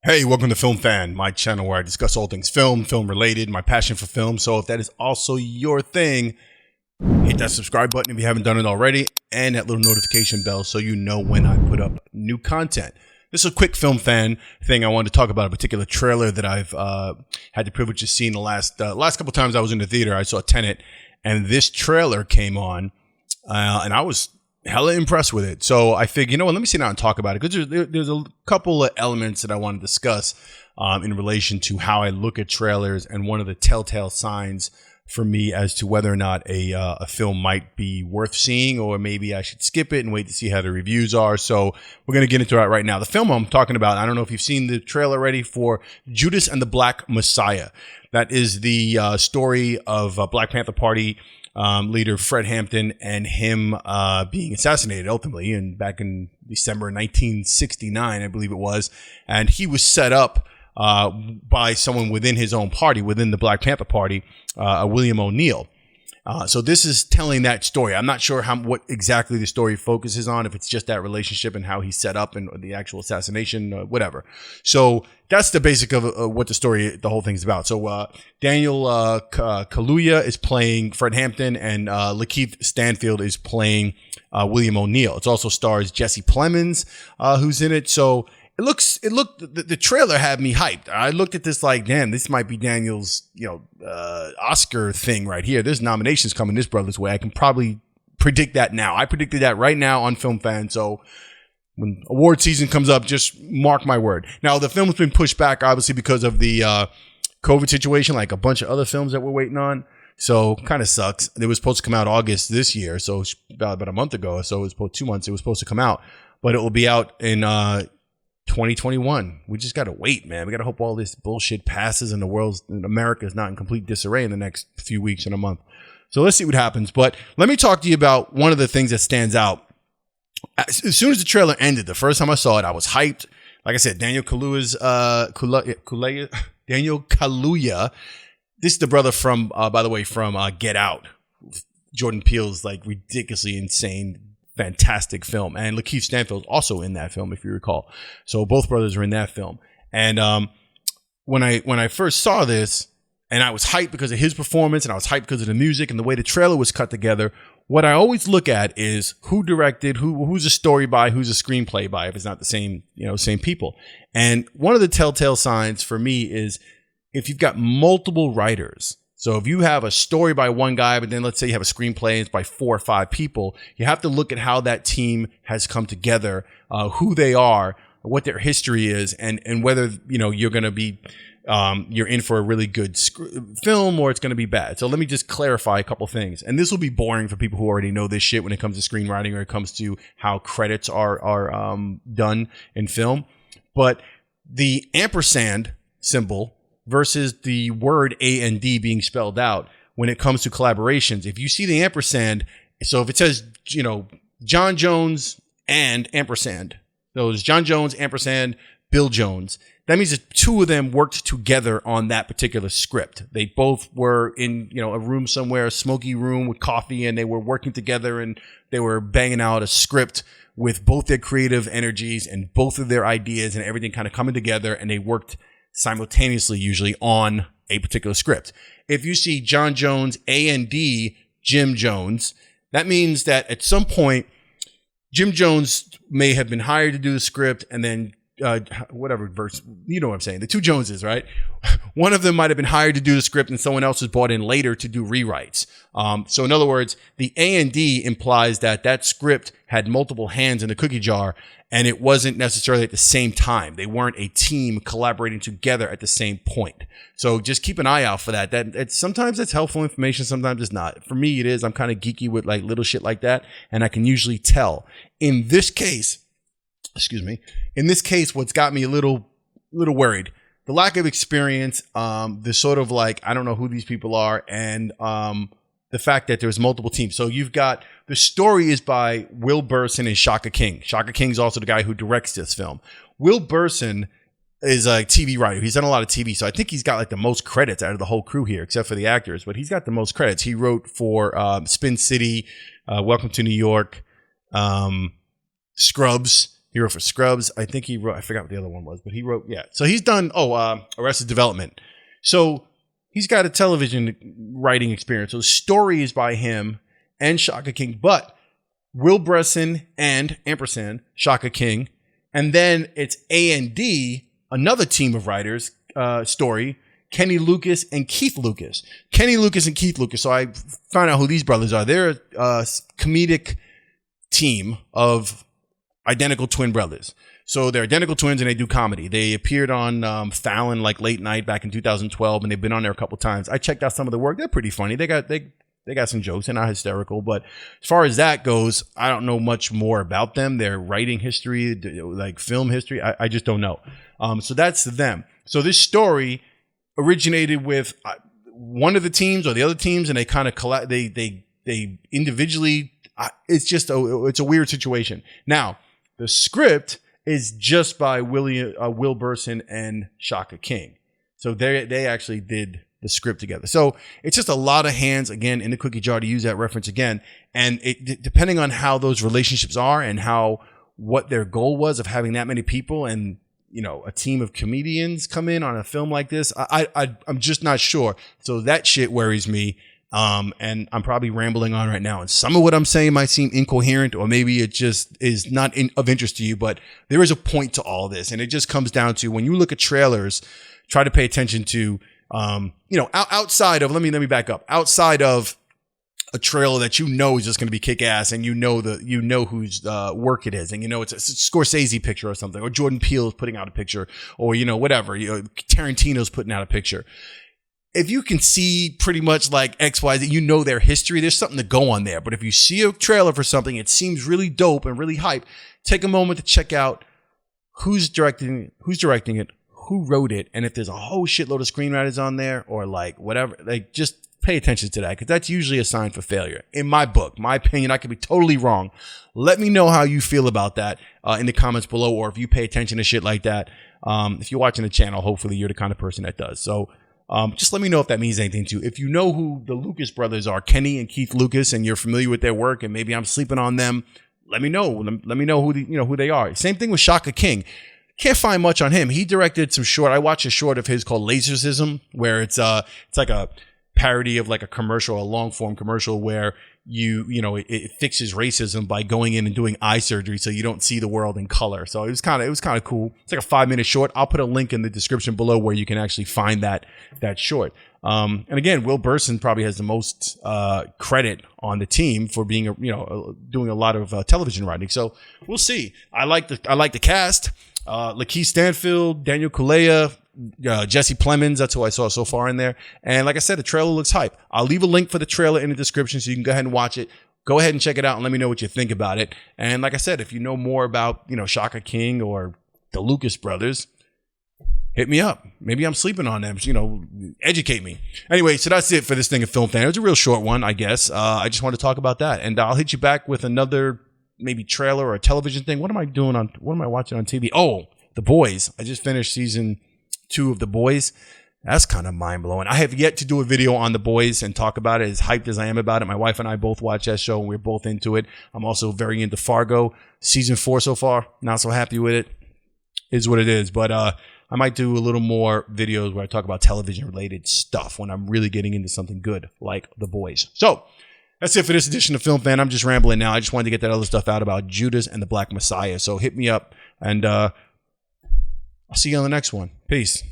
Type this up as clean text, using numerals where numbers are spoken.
Hey, welcome to Film Fan, my channel where I discuss all things film related, my passion for film. So if that is also your thing, hit that subscribe button if you haven't done it already, and that little notification bell so you know when I put up new content. This is a quick Film Fan thing. I wanted to talk about a particular trailer that I've had the privilege to see in the last couple times I was in the theater. I saw Tenet, and this trailer came on, and I was hella impressed with it. So I figured, you know what, let me sit down and talk about it, because there's a couple of elements that I want to discuss in relation to how I look at trailers, and one of the telltale signs for me as to whether or not a film might be worth seeing, or maybe I should skip it and wait to see how the reviews are. So we're going to get into that right now. The film I'm talking about, I don't know if you've seen the trailer already, for Judas and the Black Messiah. That is the story of Black Panther Party leader Fred Hampton, and him being assassinated ultimately, and back in December 1969, I believe it was. And he was set up by someone within his own party, within the Black Panther Party, William O'Neill. So this is telling that story. I'm not sure what exactly the story focuses on, if it's just that relationship and how he's set up and the actual assassination, whatever. So that's the basic of what the whole thing's about. So Daniel Kaluuya is playing Fred Hampton, and LaKeith Stanfield is playing William O'Neill. It also stars Jesse Plemons, who's in it. So the trailer had me hyped. I looked at this like, damn, this might be Daniel's, Oscar thing right here. There's nominations coming this brother's way. I can probably predict that now. I predicted that right now on Film Fan. So when award season comes up, just mark my word. Now, the film's been pushed back, obviously, because of the COVID situation, like a bunch of other films that we're waiting on. So kind of sucks. It was supposed to come out August this year, so about a month ago. So it was supposed 2 months. It was supposed to come out, but it will be out in 2021. We just got to wait, man. We got to hope all this bullshit passes and America is not in complete disarray in the next few weeks and a month. So let's see what happens. But let me talk to you about one of the things that stands out. As soon as the trailer ended, the first time I saw it, I was hyped. Like I said, Daniel Kaluuya. This is the brother from, by the way, from Get Out. Jordan Peele's like ridiculously insane, fantastic film. And LaKeith Stanfield also in that film, if you recall. So both brothers are in that film. And when I first saw this, and I was hyped because of his performance, and I was hyped because of the music and the way the trailer was cut together, what I always look at is who directed, who's a story by, who's a screenplay by, if it's not the same people. And one of the telltale signs for me is if you've got multiple writers. So if you have a story by one guy, but then let's say you have a screenplay and it's by 4 or 5 people, you have to look at how that team has come together, who they are, what their history is, and whether, you're going to be, you're in for a really good film or it's going to be bad. So let me just clarify a couple things. And this will be boring for people who already know this shit when it comes to screenwriting, or it comes to how credits are done in film. But the ampersand symbol versus the word A and D being spelled out when it comes to collaborations. If you see the ampersand, so if it says, John Jones and ampersand, so it's John Jones, ampersand, Bill Jones, that means that 2 of them worked together on that particular script. They both were in, a room somewhere, a smoky room with coffee, and they were working together, and they were banging out a script with both their creative energies and both of their ideas and everything kind of coming together, and they worked simultaneously usually on a particular script. If you see John Jones, A and D, Jim Jones, that means that at some point Jim Jones may have been hired to do the script, and then whatever verse, you know what I'm saying, the 2 Joneses, right? One of them might have been hired to do the script, and someone else was brought in later to do rewrites. So in other words, the A and D implies that script had multiple hands in the cookie jar, and it wasn't necessarily at the same time. They weren't a team collaborating together at the same point. So just keep an eye out for that. Sometimes it's helpful information, sometimes it's not. For me, it is. I'm kind of geeky with like little shit like that, and I can usually tell. In this case, what's got me a little worried, the lack of experience, the sort of like, I don't know who these people are, and the fact that there's multiple teams. So you've got, the story is by Will Burson and Shaka King. Shaka King is also the guy who directs this film. Will Burson is a TV writer. He's done a lot of TV. So I think he's got like the most credits out of the whole crew here, except for the actors, but he's got the most credits. He wrote for Spin City, Welcome to New York, Scrubs, He wrote for Scrubs. I think he wrote, I forgot what the other one was, but he wrote, yeah. So he's done, Arrested Development. So he's got a television writing experience. So the story is by him and Shaka King, but Will Bresson and ampersand Shaka King. And then it's A&D, another team of writers, story, Kenny Lucas and Keith Lucas. Kenny Lucas and Keith Lucas. So I found out who these brothers are. They're a comedic team of identical twin brothers. So they're identical twins and they do comedy. They appeared on Fallon like late night back in 2012, and they've been on there a couple times. I checked out some of the work. They're pretty funny. They got some jokes. They're not hysterical, but as far as that goes, I don't know much more about them. Their writing history, like film history, I just don't know. So that's them. So this story originated with one of the teams or the other teams, and they kind of they individually. It's a weird situation. Now the script is just by Will Bresson and Shaka King. So they actually did the script together. So it's just a lot of hands, again, in the cookie jar, to use that reference again. And depending on how those relationships are and what their goal was of having that many people and, a team of comedians come in on a film like this, I'm just not sure. So that shit worries me. And I'm probably rambling on right now, and some of what I'm saying might seem incoherent, or maybe it just is not of interest to you, but there is a point to all this. And it just comes down to, when you look at trailers, try to pay attention to, outside of, let me back up, outside of a trailer that is just going to be kick ass, and whose work it is, and it's a Scorsese picture or something, or Jordan Peele is putting out a picture, or whatever, Tarantino's putting out a picture. If you can see pretty much like X, Y, Z, their history, there's something to go on there. But if you see a trailer for something, it seems really dope and really hype, take a moment to check out who's directing it, who wrote it, and if there's a whole shitload of screenwriters on there, or like whatever, like just pay attention to that, because that's usually a sign for failure. In my book, my opinion, I could be totally wrong. Let me know how you feel about that in the comments below, or if you pay attention to shit like that. If you're watching the channel, hopefully you're the kind of person that does. So just let me know if that means anything to you. If you know who the Lucas brothers are, Kenny and Keith Lucas, and you're familiar with their work, and maybe I'm sleeping on them, let me know. Let me know who they are. Same thing with Shaka King. Can't find much on him. He directed some short. I watched a short of his called Lasercism, where it's like a parody of like a commercial, a long form commercial, where it fixes racism by going in and doing eye surgery so you don't see the world in color. So it was kind of cool. It's like a 5-minute short. I'll put a link in the description below where you can actually find that short. And again, Will Bresson probably has the most credit on the team for being doing a lot of television writing. So we'll see. I like the cast. LaKeith Stanfield, Daniel Kaluuya, Jesse Plemons, that's who I saw so far in there. And like I said, the trailer looks hype. I'll leave a link for the trailer in the description so you can go ahead and watch it. Go ahead and check it out and let me know what you think about it. And like I said, if you know more about, Shaka King or the Lucas brothers, hit me up. Maybe I'm sleeping on them, educate me. Anyway, so that's it for this thing of Film Fan. It was a real short one, I guess. I just wanted to talk about that. And I'll hit you back with another maybe trailer or a television thing. What am I watching on TV? Oh, The Boys. I just finished season 2 of The Boys. That's kind of mind-blowing. I have yet to do a video on The Boys and talk about it, as hyped as I am about it. My wife and I both watch that show, and we're both into it. I'm also very into Fargo. Season 4 so far. Not so happy with it. Is what it is. But I might do a little more videos where I talk about television-related stuff when I'm really getting into something good, like The Boys. So that's it for this edition of Film Fan. I'm just rambling now. I just wanted to get that other stuff out about Judas and the Black Messiah. So hit me up, and I'll see you on the next one. Peace.